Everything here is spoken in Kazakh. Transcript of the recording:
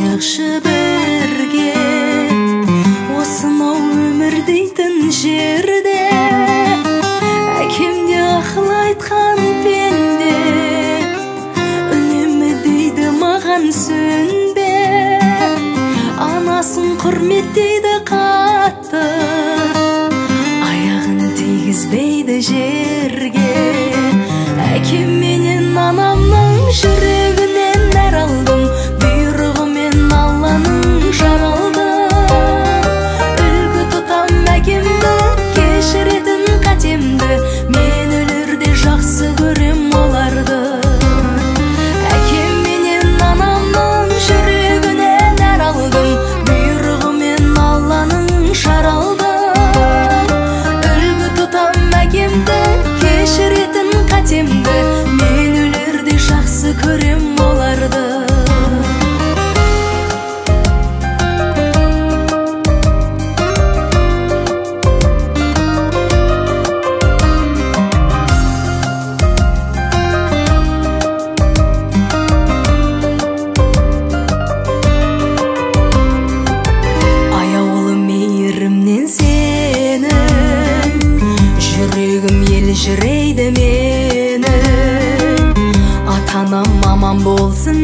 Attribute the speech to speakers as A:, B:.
A: жакшы берге осынау өмір дейтін жерде әкемде ақыл айтқан пенде үнемі дейді маған сөнбе анасын құрметтейді қатты аяғын тигізбейді жерге әкем менен анамның жүрегінен нәр алдым бұйрығымен алланың жаралдым үлгі тұтам әкемді кешіретін қатемді мен өлерде жақсы көрем оларды әкем менен анамның жүрегінен нәр алдым бұйрығымен алланың жаралдым үлгі тұтам әкемді кешіретін қатемді мен өлерде жақсы көрем оларды аяулы мейірімнен сенің жүрегім елжірейді менің ата-анам аман болсын